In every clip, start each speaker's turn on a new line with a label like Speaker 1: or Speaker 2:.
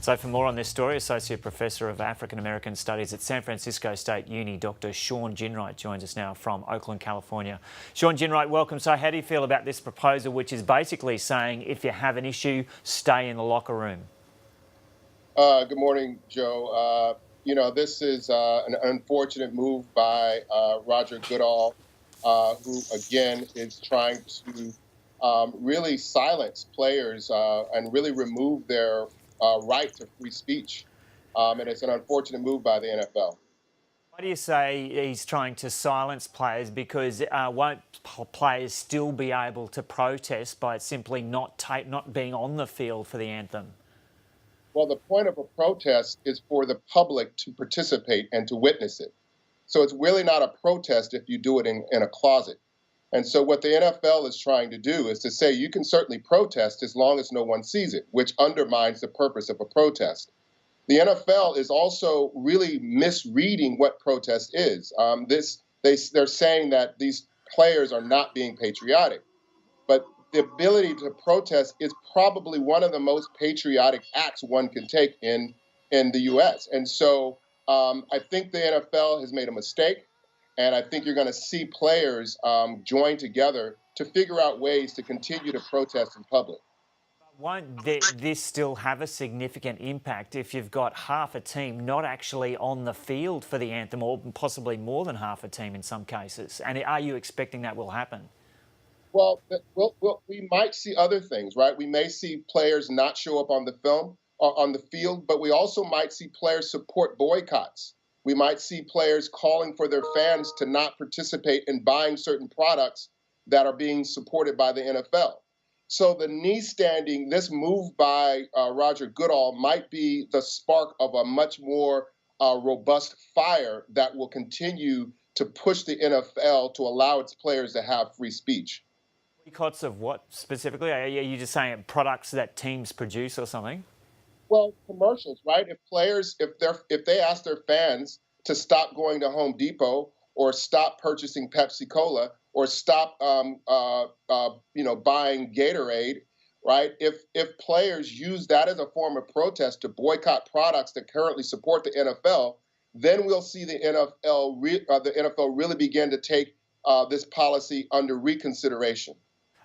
Speaker 1: So for more on this story, Associate Professor of African American Studies at San Francisco State Uni, Dr. Shawn Ginwright joins us now from Oakland, California. Shawn Ginwright, welcome. So how do you feel about this proposal, which is basically saying if you have an issue, stay in the locker room?
Speaker 2: Good morning, Joe. This is an unfortunate move by Roger Goodall, who again is trying to really silence players and really remove their right to free speech. And it's an unfortunate move by the NFL.
Speaker 1: Why do you say he's trying to silence players? Because won't players still be able to protest by simply not being on the field for the anthem?
Speaker 2: Well, the point of a protest is for the public to participate and to witness it. So it's really not a protest if you do it in a closet. And so what the NFL is trying to do is to say you can certainly protest as long as no one sees it, which undermines the purpose of a protest. The NFL is also really misreading what protest is. They're saying that these players are not being patriotic, but the ability to protest is probably one of the most patriotic acts one can take in the U.S. And so I think the NFL has made a mistake, and I think you're going to see players join together to figure out ways to continue to protest in public.
Speaker 1: Won't this still have a significant impact if you've got half a team not actually on the field for the anthem, or possibly more than half a team in some cases? And are you expecting that will happen?
Speaker 2: We might see other things, right? We may see players not show up on the film or on the field, but we also might see players support boycotts. We might see players calling for their fans to not participate in buying certain products that are being supported by the NFL. So the knee standing, this move by Roger Goodall might be the spark of a much more robust fire that will continue to push the NFL to allow its players to have free speech.
Speaker 1: Boycotts of what specifically? Are you just saying products that teams produce or something?
Speaker 2: Well, commercials, right? If they ask their fans to stop going to Home Depot or stop purchasing Pepsi Cola or stop, buying Gatorade, right? If players use that as a form of protest to boycott products that currently support the NFL, then we'll see the NFL really begin to take this policy under reconsideration.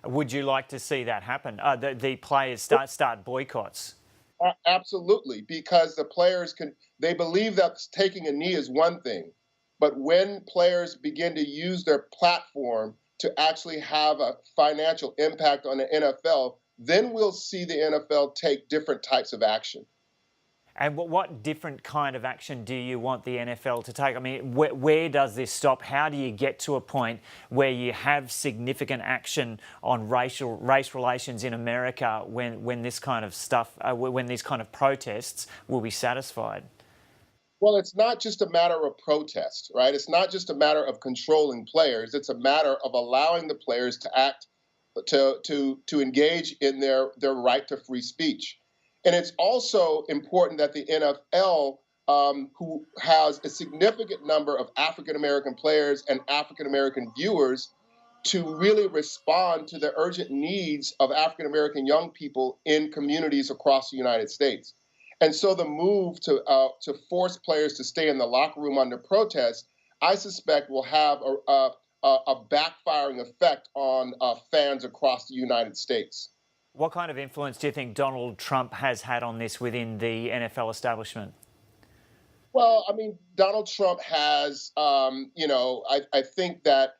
Speaker 1: Would you like to see that happen? The players start boycotts?
Speaker 2: Absolutely, because they believe that taking a knee is one thing, but when players begin to use their platform to actually have a financial impact on the NFL, then we'll see the NFL take different types of action.
Speaker 1: And what different kind of action do you want the NFL to take? I mean, where does this stop? How do you get to a point where you have significant action on race relations in America when this kind of stuff, when these kind of protests will be satisfied?
Speaker 2: Well, it's not just a matter of protest, right? It's not just a matter of controlling players. It's a matter of allowing the players to act, to engage in their right to free speech. And it's also important that the NFL, who has a significant number of African American players and African American viewers, to really respond to the urgent needs of African American young people in communities across the United States. And so the move to force players to stay in the locker room under protest, I suspect, will have a backfiring effect on fans across the United States.
Speaker 1: What kind of influence do you think Donald Trump has had on this within the NFL establishment?
Speaker 2: Well, I mean, Donald Trump has, I think that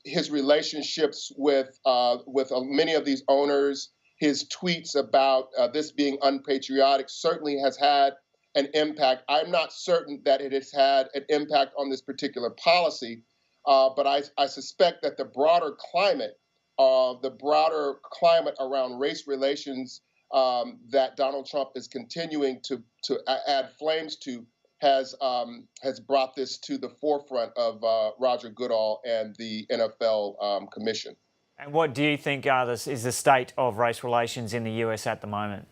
Speaker 2: his relationships with many of these owners, his tweets about this being unpatriotic certainly has had an impact. I'm not certain that it has had an impact on this particular policy, but I suspect that the broader climate around race relations that Donald Trump is continuing to add flames to has brought this to the forefront of Roger Goodall and the NFL Commission.
Speaker 1: And what do you think is the state of race relations in the US at the moment?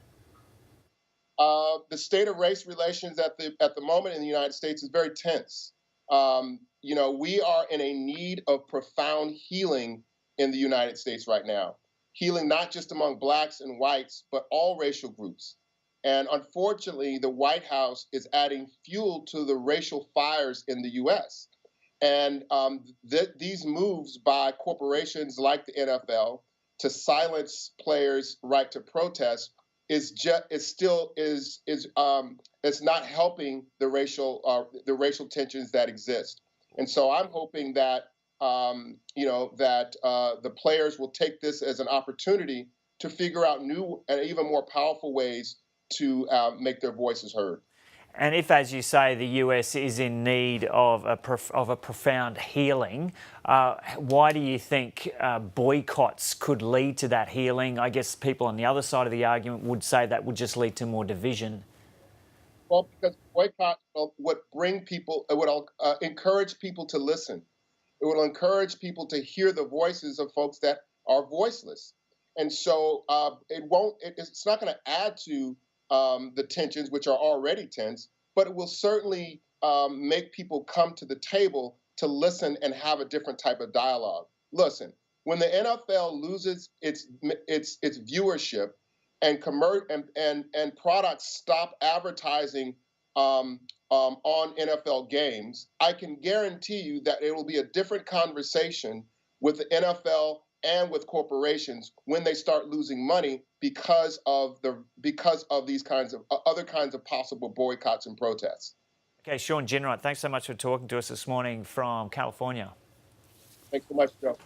Speaker 2: The state of race relations at the moment in the United States is very tense. We are in a need of profound healing in the United States right now. Healing not just among blacks and whites, but all racial groups. And unfortunately, the White House is adding fuel to the racial fires in the U.S. And these moves by corporations like the NFL to silence players' right to protest it's not helping the racial tensions that exist. And so I'm hoping that the players will take this as an opportunity to figure out new and even more powerful ways to make their voices heard.
Speaker 1: And if, as you say, the US is in need of a profound healing, why do you think boycotts could lead to that healing? I guess people on the other side of the argument would say that would just lead to more division.
Speaker 2: Well, because boycott would bring people, it would encourage people to listen. It will encourage people to hear the voices of folks that are voiceless. And so it's not going to add to the tensions, which are already tense, but it will certainly make people come to the table to listen and have a different type of dialogue. Listen, when the NFL loses its viewership and products stop advertising on NFL games, I can guarantee you that it will be a different conversation with the NFL and with corporations when they start losing money because of these kinds of other kinds of possible boycotts and protests.
Speaker 1: Okay, Shawn Ginwright, thanks so much for talking to us this morning from California.
Speaker 2: Thanks so much, Joe.